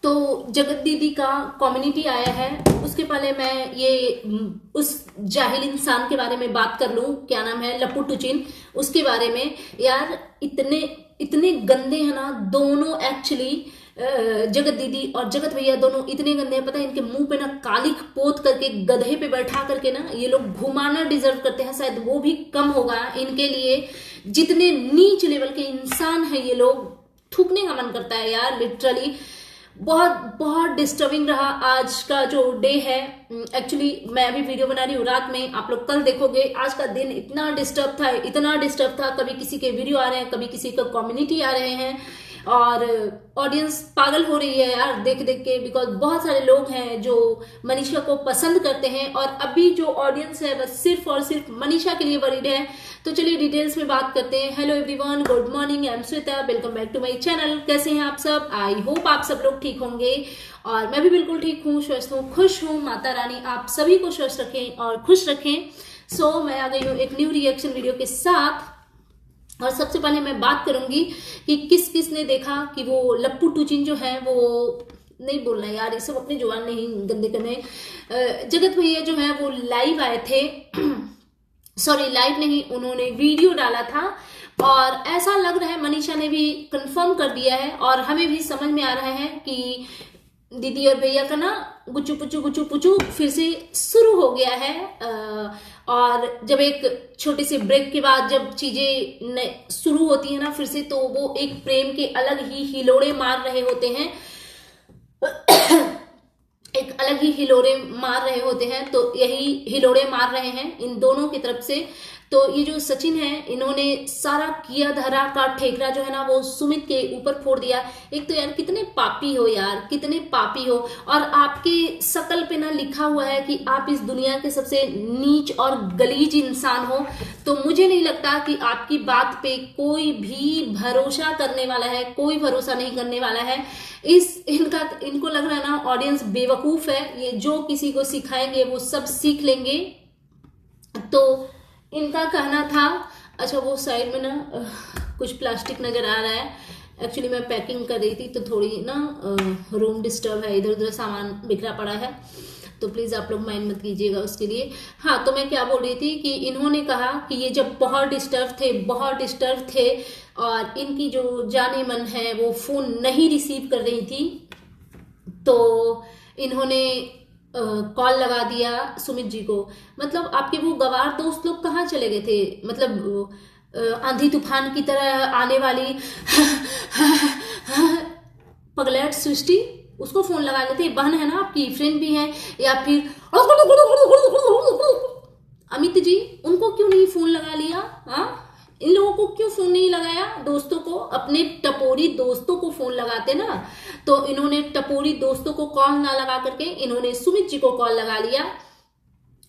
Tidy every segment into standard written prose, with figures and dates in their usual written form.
तो जगत दीदी का कम्युनिटी आया है, उसके पहले मैं ये उस जाहिल इंसान के बारे में बात कर लूं, क्या नाम है, लप्पू टुचिन, उसके बारे में। यार इतने इतने गंदे हैं ना दोनों, एक्चुअली जगत दीदी और जगत भैया दोनों इतने गंदे हैं, पता है इनके मुंह पे ना कालिक पोत करके गधे पे बैठा करके ना ये लोग घुमाना डिजर्व करते हैं, शायद वो भी कम होगा इनके लिए। जितने नीच लेवल के इंसान है ये लोग, थूकने का मन करता है यार लिटरली। बहुत बहुत डिस्टर्बिंग रहा आज का जो डे है। एक्चुअली मैं अभी वीडियो बना रही हूँ रात में, आप लोग कल देखोगे। आज का दिन इतना डिस्टर्ब था, इतना डिस्टर्ब था, कभी किसी के वीडियो आ रहे हैं, कभी किसी का कम्युनिटी आ रहे हैं, और ऑडियंस पागल हो रही है यार देख देख के, बिकॉज बहुत सारे लोग हैं जो मनीषा को पसंद करते हैं, और अभी जो ऑडियंस है बस सिर्फ और सिर्फ मनीषा के लिए वरीड है। तो चलिए डिटेल्स में बात करते हैं। Hello everyone, good morning, I am Shweta, welcome back to my channel. कैसे हैं आप सब? आई होप आप सब लोग ठीक होंगे, और मैं भी बिल्कुल ठीक हूँ, स्वस्थ हूँ, खुश हूँ। माता रानी आप सभी को स्वस्थ रखें और खुश रखें। सो मैं आ गई हूँ एक न्यू रिएक्शन वीडियो के साथ, और सबसे पहले मैं बात करूंगी कि किस किस ने देखा कि वो लप्पू टुचिन जो है, वो नहीं बोलना यार, ये सब अपनी जुबान नहीं गंदे करने। जगत भैया जो है वो लाइव आए थे सॉरी लाइव नहीं, उन्होंने वीडियो डाला था, और ऐसा लग रहा है मनीषा ने भी कंफर्म कर दिया है, और हमें भी समझ में आ रहा है कि दीदी और भैया का ना गुच्चू पुचू फिर से शुरू हो गया है। और जब एक छोटे से ब्रेक के बाद जब चीजें शुरू होती है ना फिर से, तो वो एक प्रेम के अलग ही हिलोड़े मार रहे होते हैं एक अलग ही हिलोड़े मार रहे होते हैं। तो यही हिलोड़े मार रहे हैं इन दोनों की तरफ से। तो ये जो सचिन है, इन्होंने सारा किया धरा का ठेकरा जो है ना वो सुमित के ऊपर फोड़ दिया। एक तो यार कितने पापी हो यार, कितने पापी हो, और आपके शकल पे ना लिखा हुआ है कि आप इस दुनिया के सबसे नीच और गलीज इंसान हो। तो मुझे नहीं लगता कि आपकी बात पे कोई भी भरोसा करने वाला है, कोई भरोसा नहीं करने वाला है। इनको लग रहा है ना ऑडियंस बेवकूफ है, ये जो किसी को सिखाएंगे वो सब सीख लेंगे। तो इनका कहना था, अच्छा वो साइड में ना कुछ प्लास्टिक नजर आ रहा है, एक्चुअली मैं पैकिंग कर रही थी तो थोड़ी ना रूम डिस्टर्ब है, इधर उधर सामान बिखरा पड़ा है, तो प्लीज आप लोग माइंड मत कीजिएगा उसके लिए। हाँ, तो मैं क्या बोल रही थी कि इन्होंने कहा कि ये जब बहुत डिस्टर्ब थे और इनकी जो जाने मन है वो फोन नहीं रिसीव कर रही थी, तो इन्होंने कॉल लगा दिया सुमित जी को। मतलब आपके वो गवार दोस्त लोग कहाँ चले गए थे? मतलब आंधी तूफान की तरह आने वाली पगलैट सृष्टि, उसको फोन लगा लेते। बहन है ना आपकी, फ्रेंड भी है, या फिर अमित जी, उनको क्यों नहीं फोन लगा लिया? हाँ, इन लोगों को क्यों फोन नहीं लगाया? दोस्तों को, अपने टपोरी दोस्तों को फोन लगाते ना। तो इन्होंने टपोरी दोस्तों को कॉल ना लगा करके इन्होंने सुमित जी को कॉल लगा लिया,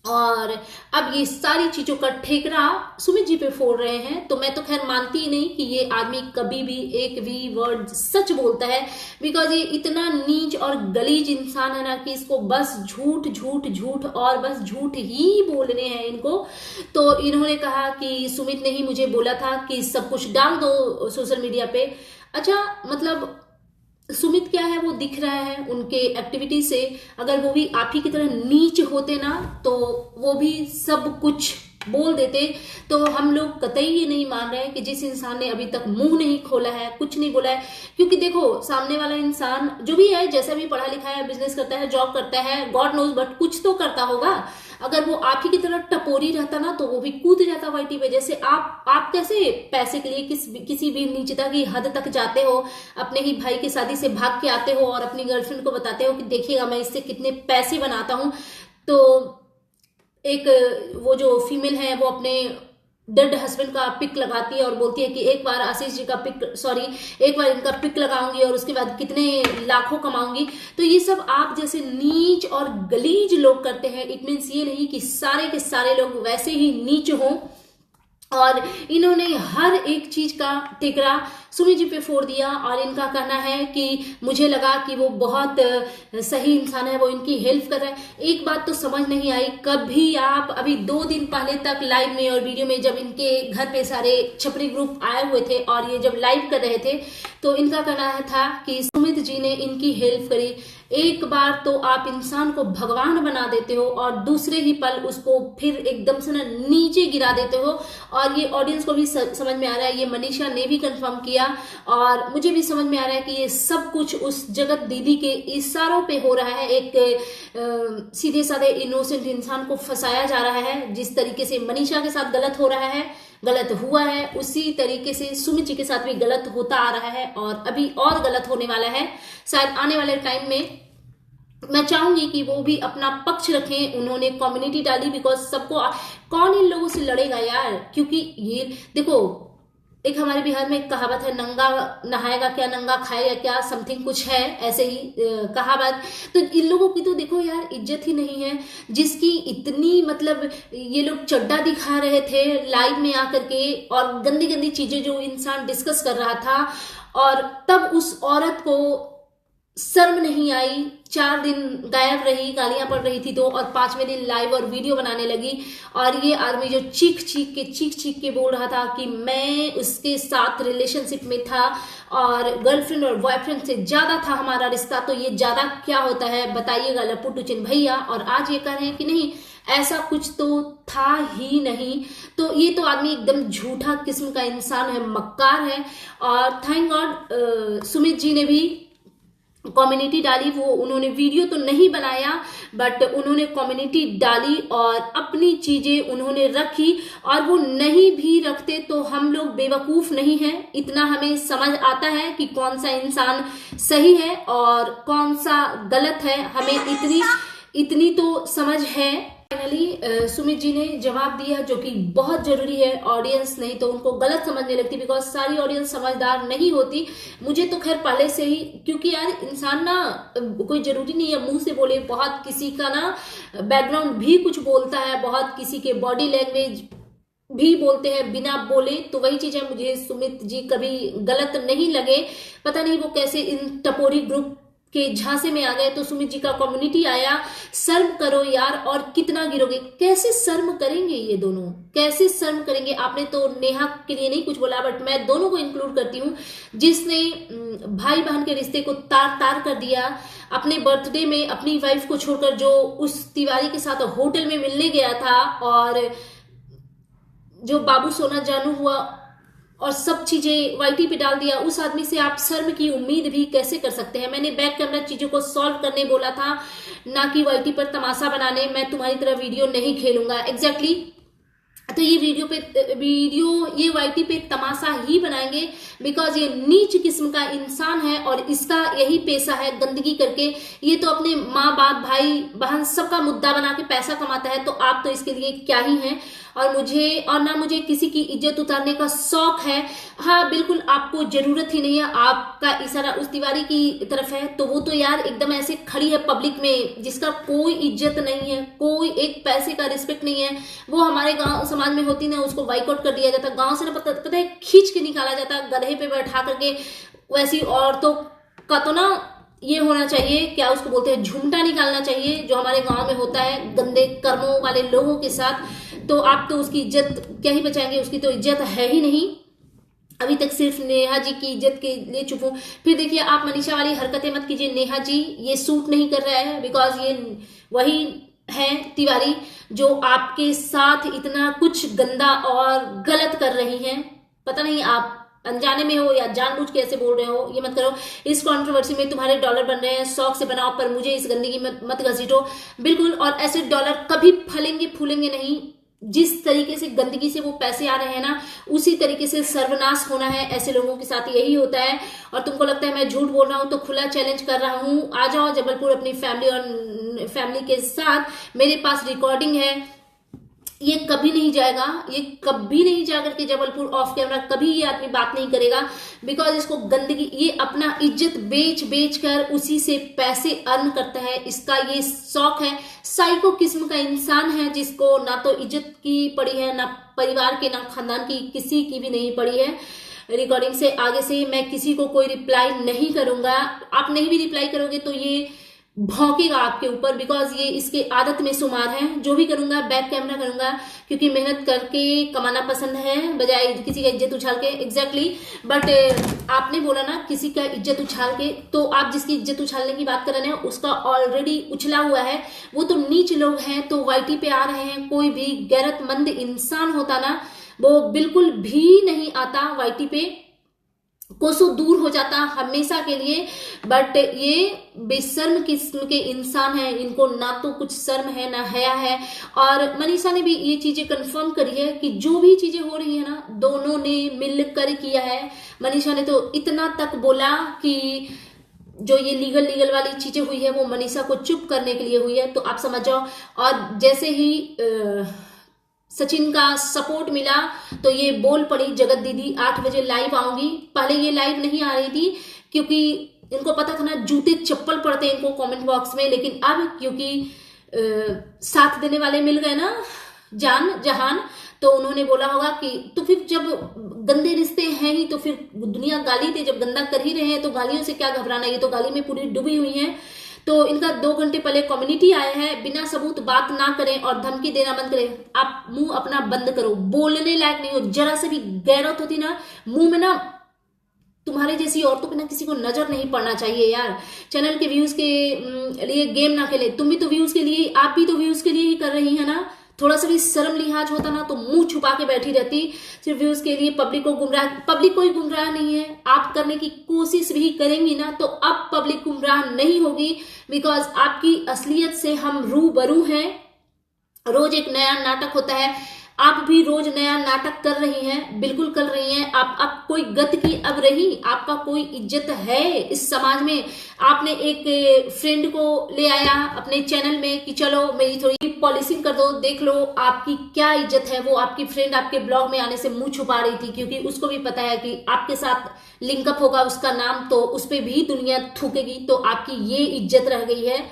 और अब ये सारी चीजों का ठेकरा सुमित जी पे फोड़ रहे हैं। तो मैं तो खैर मानती ही नहीं कि ये आदमी कभी भी एक भी वर्ड सच बोलता है, बिकॉज ये इतना नीच और गलीज इंसान है ना कि इसको बस झूठ और बस झूठ ही बोलने हैं इनको। तो इन्होंने कहा कि सुमित ने ही मुझे बोला था कि सब कुछ डाल दो सोशल मीडिया पे। अच्छा, मतलब सुमित क्या है, वो दिख रहा है उनके एक्टिविटी से। अगर वो भी आप ही की तरह नीच होते ना तो वो भी सब कुछ बोल देते। तो हम लोग कतई ये नहीं मान रहे हैं कि जिस इंसान ने अभी तक मुंह नहीं खोला है, कुछ नहीं बोला है, क्योंकि देखो सामने वाला इंसान जो भी है, जैसा भी पढ़ा लिखा है, बिजनेस करता है, जॉब करता है, गॉड नोज, बट कुछ तो करता होगा। अगर वो आप ही की तरह टपोरी रहता ना तो वो भी कूद जाता वाईटी पे। जैसे आप कैसे पैसे के लिए किसी भी नीचता की हद तक जाते हो, अपने ही भाई की शादी से भाग के आते हो और अपनी गर्लफ्रेंड को बताते हो कि देखिएगा मैं इससे कितने पैसे बनाता हूं। तो एक वो जो फीमेल है वो अपने डेड हस्बैंड का पिक लगाती है और बोलती है कि एक बार आशीष जी का एक बार इनका पिक लगाऊंगी और उसके बाद कितने लाखों कमाऊंगी। तो ये सब आप जैसे नीच और गलीज लोग करते हैं। इट मीन्स ये नहीं कि सारे के सारे लोग वैसे ही नीच हों, और इन्होंने हर एक चीज का टिकरा सुमित जी पे फोड़ दिया। और इनका कहना है कि मुझे लगा कि वो बहुत सही इंसान है, वो इनकी हेल्प कर रहा है। एक बात तो समझ नहीं आई, कभी आप अभी 2 दिन पहले तक लाइव में और वीडियो में जब इनके घर पे सारे छपरी ग्रुप आए हुए थे और ये जब लाइव कर रहे थे तो इनका कहना था कि सुमित जी ने इनकी हेल्प करी। एक बार तो आप इंसान को भगवान बना देते हो और दूसरे ही पल उसको फिर एकदम से ना नीचे गिरा देते हो। और ये ऑडियंस को भी समझ में आ रहा है, ये मनीषा ने भी कंफर्म किया और मुझे भी समझ में आ रहा है कि ये सब कुछ उस जगत दीदी के इशारों पे हो रहा है। एक सीधे साधे इनोसेंट इंसान को फंसाया जा रहा है। जिस तरीके से मनीषा के साथ गलत हो रहा है, गलत हुआ है, उसी तरीके से सुमित जी के साथ भी गलत होता आ रहा है और अभी और गलत होने वाला है। शायद आने वाले टाइम में मैं चाहूंगी कि वो भी अपना पक्ष रखें। उन्होंने कम्युनिटी डाली बिकॉज सबको, कौन इन लोगों से लड़ेगा यार, क्योंकि ये देखो एक हमारे बिहार में एक कहावत है, नंगा नहाएगा क्या नंगा खाएगा क्या, समथिंग कुछ है ऐसे ही कहावत। तो इन लोगों की तो देखो यार इज्जत ही नहीं है, जिसकी इतनी मतलब ये लोग चड्डा दिखा रहे थे लाइव में आकर के और गंदी गंदी चीजें जो इंसान डिस्कस कर रहा था और तब उस औरत को शर्म नहीं आई। 4 दिन गायब रही, गालियां पड़ रही थी तो, और 5वें दिन लाइव और वीडियो बनाने लगी। और ये आदमी जो चीख चीख के बोल रहा था कि मैं उसके साथ रिलेशनशिप में था और गर्लफ्रेंड और बॉयफ्रेंड से ज्यादा था हमारा रिश्ता, तो ये ज्यादा क्या होता है बताइएगा लप्पू टुचिन भैया। और आज ये कह रहे हैं कि नहीं ऐसा कुछ तो था ही नहीं। तो ये तो आदमी एकदम झूठा किस्म का इंसान है, मक्कार है। और थैंक गॉड सुमित जी ने भी कम्युनिटी डाली। वो उन्होंने वीडियो तो नहीं बनाया बट उन्होंने कम्युनिटी डाली और अपनी चीजें उन्होंने रखी। और वो नहीं भी रखते तो हम लोग बेवकूफ नहीं हैं, इतना हमें समझ आता है कि कौन सा इंसान सही है और कौन सा गलत है, हमें इतनी तो समझ है। फाइनली सुमित जी ने जवाब दिया जो कि बहुत जरूरी है। ऑडियंस नहीं तो उनको गलत समझने लगती बिकॉज सारी ऑडियंस समझदार नहीं होती। मुझे तो खैर पहले से ही, क्योंकि यार इंसान ना कोई जरूरी नहीं है मुंह से बोले, बहुत किसी का ना बैकग्राउंड भी कुछ बोलता है, बहुत किसी के बॉडी लैंग्वेज भी बोलते हैं बिना बोले। तो वही चीज है, मुझे सुमित जी कभी गलत नहीं लगे। पता नहीं वो कैसे इन टपोरी ग्रुप के झांसे में आ गए। तो सुमित जी का कम्युनिटी आया, शर्म करो यार, और कितना गिरोगे, कैसे शर्म करेंगे ये दोनों, कैसे शर्म करेंगे। आपने तो नेहा के लिए नहीं कुछ बोला बट मैं दोनों को इंक्लूड करती हूँ, जिसने भाई बहन के रिश्ते को तार तार कर दिया। अपने बर्थडे में अपनी वाइफ को छोड़कर जो उस तिवारी के साथ होटल में मिलने गया था और जो बाबू सोना जानू हुआ और सब चीजें वाईटी पे डाल दिया, उस आदमी से आप शर्म की उम्मीद भी कैसे कर सकते हैं। मैंने बैक कैमरा चीजों को सॉल्व करने बोला था, ना कि वाईटी पर तमाशा बनाने। मैं तुम्हारी तरह वीडियो नहीं खेलूंगा एग्जैक्टली। तो ये ये वाईटी पे तमाशा ही बनाएंगे बिकॉज ये नीच किस्म का इंसान है और इसका यही पेशा है गंदगी करके। ये तो अपने माँ बाप भाई बहन सबका मुद्दा बना के पैसा कमाता है, तो आप तो इसके लिए क्या ही हैं। और ना मुझे किसी की इज्जत उतारने का शौक है। हाँ बिल्कुल, आपको जरूरत ही नहीं है, आपका इशारा उस तिवारी की तरफ है तो वो तो यार एकदम ऐसे खड़ी है पब्लिक में जिसका कोई इज्जत नहीं है, कोई एक पैसे का रिस्पेक्ट नहीं है। वो हमारे गांव समाज में होती ना, उसको बाइकआउट कर दिया जाता, गांव से ना पता है खींच के निकाला जाता, गधे पे बैठा करके। वैसी औरतों का तो ना ये होना चाहिए, क्या उसको बोलते हैं, झूमटा निकालना चाहिए, जो हमारे गांव में होता है गंदे कर्मों वाले लोगों के साथ। तो आप तो उसकी इज्जत क्या ही बचाएंगे, उसकी तो इज्जत है ही नहीं। अभी तक सिर्फ नेहा जी की इज्जत के लिए चुप हूं। फिर देखिए आप मनीषा वाली हरकतें मत कीजिए नेहा जी, ये सूट नहीं कर रहा है बिकॉज ये वही है तिवारी जो आपके साथ इतना कुछ गंदा और गलत कर रही हैं। पता नहीं आप अनजाने में हो या जानबूझ के ऐसे बोल रहे हो, ये मत करो। इस कंट्रोवर्सी में तुम्हारे डॉलर बन रहे हैं, शौक से बनाओ, पर मुझे इस गंदगी में मत घसीटो बिल्कुल। और ऐसे डॉलर कभी फलेंगे फूलेंगे नहीं। जिस तरीके से गंदगी से वो पैसे आ रहे हैं ना, उसी तरीके से सर्वनाश होना है। ऐसे लोगों के साथ यही होता है। और तुमको लगता है मैं झूठ बोल रहा हूं तो खुला चैलेंज कर रहा हूं, आ जाओ जबलपुर अपनी फैमिली के साथ। मेरे पास रिकॉर्डिंग है ये कभी नहीं जाएगा, ये कभी नहीं जा करके जबलपुर ऑफ कैमरा कभी ये आदमी बात नहीं करेगा, बिकॉज इसको गंदगी, ये अपना इज्जत बेच बेच कर उसी से पैसे अर्न करता है, इसका ये शौक है। साइको किस्म का इंसान है जिसको ना तो इज्जत की पड़ी है, ना परिवार के, ना खानदान की, किसी की भी नहीं पड़ी है। रिकॉर्डिंग से आगे से मैं किसी को कोई रिप्लाई नहीं करूंगा, आप नहीं भी रिप्लाई करोगे तो ये भौंकेगा आपके ऊपर, बिकॉज ये इसके आदत में शुमार है। जो भी करूंगा बैक कैमरा करूंगा, क्योंकि मेहनत करके कमाना पसंद है बजाय किसी का इज्जत उछाल के। एग्जैक्टली बट आपने बोला ना किसी का इज्जत उछाल के, तो आप जिसकी इज्जत उछालने की बात कर रहे हैं उसका ऑलरेडी उछला हुआ है, वो तो नीच लोग हैं, तो वाईटी पे आ रहे हैं। कोई भी गैरतमंद इंसान होता ना वो बिल्कुल भी नहीं आता वाईटी पे, कोसों दूर हो जाता हमेशा के लिए। बट ये बेशर्म किस्म के इंसान हैं, इनको ना तो कुछ शर्म है ना हया है। और मनीषा ने भी ये चीजें कंफर्म करी है कि जो भी चीजें हो रही है ना दोनों ने मिलकर किया है। मनीषा ने तो इतना तक बोला कि जो ये लीगल वाली चीजें हुई है वो मनीषा को चुप करने के लिए हुई है, तो आप समझ जाओ। और जैसे ही सचिन का सपोर्ट मिला तो ये बोल पड़ी, जगत दीदी 8 बजे लाइव आऊंगी। पहले ये लाइव नहीं आ रही थी क्योंकि इनको पता था ना जूते चप्पल पड़ते हैं इनको कमेंट बॉक्स में, लेकिन अब क्योंकि साथ देने वाले मिल गए ना जान जहान, तो उन्होंने बोला होगा कि तो फिर जब गंदे रिश्ते हैं ही तो फिर दुनिया गाली दे, जब गंदा कर ही रहे हैं तो गालियों से क्या घबराना, ये तो गाली में पूरी डूबी हुई है। तो इनका 2 घंटे पहले कम्युनिटी आया है, बिना सबूत बात ना करें और धमकी देना बंद करें। आप मुंह अपना बंद करो, बोलने लायक नहीं हो। जरा से भी गैरत होती ना मुंह में ना, तुम्हारे जैसी औरतों पे ना किसी को नजर नहीं पड़ना चाहिए यार। चैनल के व्यूज के लिए गेम ना खेले, तुम भी तो व्यूज के लिए, आप भी तो व्यूज के लिए ही कर रही है ना। थोड़ा सा भी शर्म लिहाज होता ना तो मुंह छुपा के बैठी रहती, सिर्फ व्यूज के लिए पब्लिक को गुमराह। पब्लिक कोई गुमराह नहीं है, आप करने की कोशिश भी करेंगी ना तो अब पब्लिक गुमराह नहीं होगी, बिकॉज आपकी असलियत से हम रूबरू हैं। रोज एक नया नाटक होता है, आप भी रोज नया नाटक कर रही हैं, बिल्कुल कर रही हैं। आप कोई गत की अब रही, आपका कोई इज्जत है इस समाज में। आपने एक फ्रेंड को ले आया अपने चैनल में कि चलो मेरी थोड़ी पॉलिशिंग कर दो, देख लो आपकी क्या इज्जत है। वो आपकी फ्रेंड आपके ब्लॉग में आने से मुंह छुपा रही थी क्योंकि उसको भी पता है कि आपके साथ लिंकअप होगा उसका नाम, तो उस पर भी दुनिया थूकेगी, तो आपकी ये इज्जत रह गई है।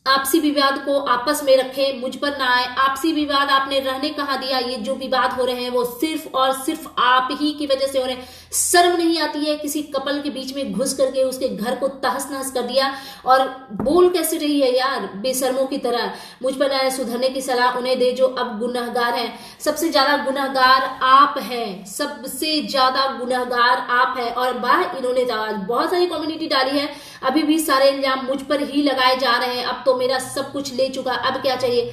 आपसी विवाद को आपस में रखें, मुझ पर ना आए। आपसी विवाद आपने रहने कहाँ दिया? ये जो विवाद हो रहे हैं वो सिर्फ और सिर्फ आप ही की वजह से हो रहे हैं। शर्म नहीं आती है? किसी कपल के बीच में घुस करके उसके घर को तहस नहस कर दिया, और बोल कैसे रही है यार बेशर्मों की तरह। मुझ पर आए, सुधरने की सलाह उन्हें दे जो अब गुनहगार हैं। सबसे ज्यादा गुनहगार आप हैं, सबसे ज्यादा गुनहगार आप हैं। और बाहर इन्होंने बहुत सारी कम्युनिटी डाली है, अभी भी सारे इल्जाम मुझ पर ही लगाए जा रहे हैं। अब तो मेरा सब कुछ ले चुका, अब क्या चाहिए?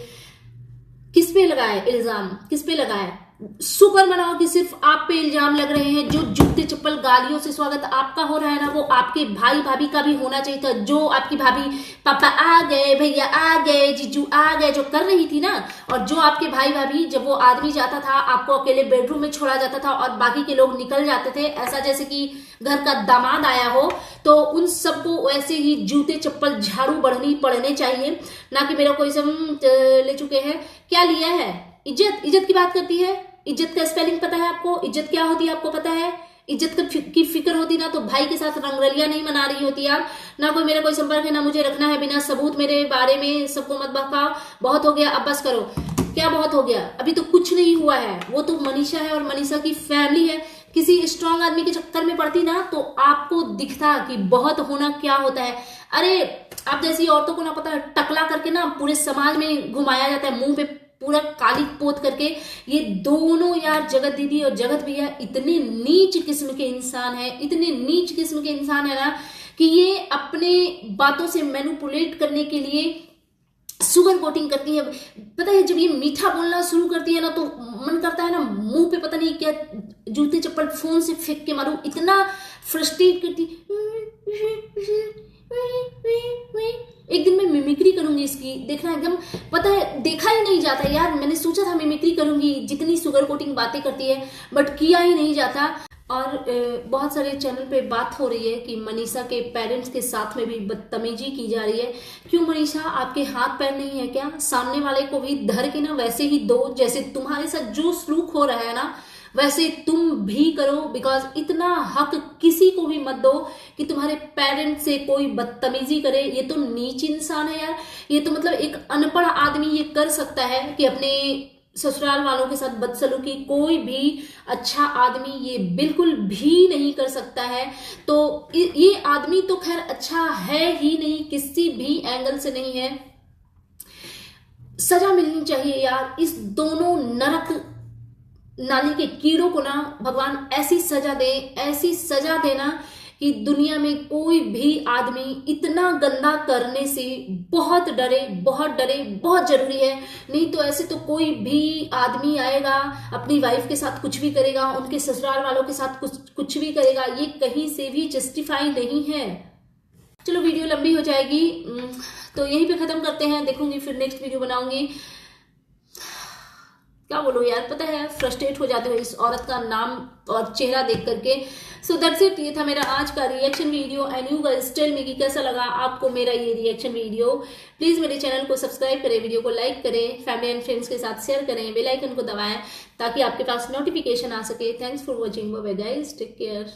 किस पे लगाए इल्जाम, किस पे लगाए? शुक्र मनाओ कि सिर्फ आप पे इल्जाम लग रहे हैं। जो जूते चप्पल गालियों से स्वागत आपका हो रहा है ना, वो आपके भाई भाभी का भी होना चाहिए था। जो आपकी भाभी पापा आ गए, भैया आ गए, जीजू आ गए जो कर रही थी ना, और जो आपके भाई भाभी, जब वो आदमी जाता था आपको अकेले बेडरूम में छोड़ा जाता था और बाकी के लोग निकल जाते थे, ऐसा जैसे कि घर का दामाद आया हो, तो उन सबको वैसे ही जूते चप्पल झाड़ू बढ़नी पड़ने चाहिए। ना कि मेरा कोई सब ले चुके हैं। क्या लिया है? इज्जत। इज्जत की बात करती है। इज्जत का स्पेलिंग पता है आपको? इज्जत क्या होती है आपको पता है? इज्जत की फिक्र होती ना तो भाई के साथ रंगरलिया नहीं मना रही होती यार। ना कोई मेरा कोई संपर्क है, ना मुझे रखना है बिना सबूत मेरे बारे में। सबको मत बहकाओ, बहुत हो गया, अब बस करो। क्या बहुत हो गया? अभी तो कुछ नहीं हुआ है। वो तो मनीषा है और मनीषा की फैमिली है। किसी स्ट्रांग आदमी के चक्कर में पड़ती ना तो आपको दिखता कि बहुत होना क्या होता है। अरे आप जैसी औरतों को ना पता है, टकला करके ना पूरे समाज में घुमाया जाता है, मुंह पे पूरा काली पोत करके। ये दोनों यार, जगत दीदी और जगत भैया, इतने नीच किस्म के इंसान है, इतने नीच किस्म के इंसान है ना कि ये अपने बातों से मैनिपुलेट करने के लिए सुगर कोटिंग करती है। पता है जब ये मीठा बोलना शुरू करती है ना तो मन करता है ना मुंह पे पता नहीं क्या जूते चप्पल फोन से फेंक के मारूं, इतना फ्रस्ट्रेट करती। एक दिन मैं मिमिक्री करूंगी इसकी, देखना एकदम, पता है देखा ही नहीं जाता यार। मैंने सोचा था मिमिक्री करूंगी, जितनी सुगर कोटिंग बातें करती है, बट किया ही नहीं जाता। और बहुत सारे चैनल पे बात हो रही है कि मनीषा के पेरेंट्स के साथ में भी बदतमीजी की जा रही है। क्यों मनीषा, आपके हाथ पैर नहीं है क्या? सामने वाले को भी धर के ना वैसे ही दो, जैसे तुम्हारे साथ जो सलूक हो रहा है ना वैसे तुम भी करो। बिकॉज इतना हक किसी को भी मत दो कि तुम्हारे पेरेंट्स से कोई बदतमीजी करे। ये तो नीच इंसान है यार। ये तो मतलब एक अनपढ़ आदमी ये कर सकता है कि अपने ससुराल वालों के साथ बदसलूकी। कोई भी अच्छा आदमी ये बिल्कुल भी नहीं कर सकता है। तो ये आदमी तो खैर अच्छा है ही नहीं, किसी भी एंगल से नहीं है। सजा मिलनी चाहिए यार इस दोनों नरक नाली के कीड़ों को ना। भगवान ऐसी सजा दे, ऐसी सजा देना कि दुनिया में कोई भी आदमी इतना गंदा करने से बहुत डरे, बहुत डरे। बहुत जरूरी है। नहीं तो ऐसे तो कोई भी आदमी आएगा अपनी वाइफ के साथ कुछ भी करेगा, उनके ससुराल वालों के साथ कुछ भी करेगा। ये कहीं से भी जस्टिफाई नहीं है। चलो वीडियो लंबी हो जाएगी तो यहीं पे खत्म करते हैं। देखूंगी फिर नेक्स्ट वीडियो बनाऊंगी। क्या बोलो यार, पता है फ्रस्ट्रेट हो जाते हो इस औरत का नाम और चेहरा देख करके। So that's it. ये था मेरा आज का reaction video and you guys tell me कि कैसा लगा आपको मेरा ये रिएक्शन वीडियो। प्लीज मेरे चैनल को सब्सक्राइब करें, वीडियो को लाइक करें, फैमिली एंड फ्रेंड्स के साथ शेयर करें, बेल आइकन को दबाएं ताकि आपके पास नोटिफिकेशन आ सके। Thanks for watching, bye bye guys, take care.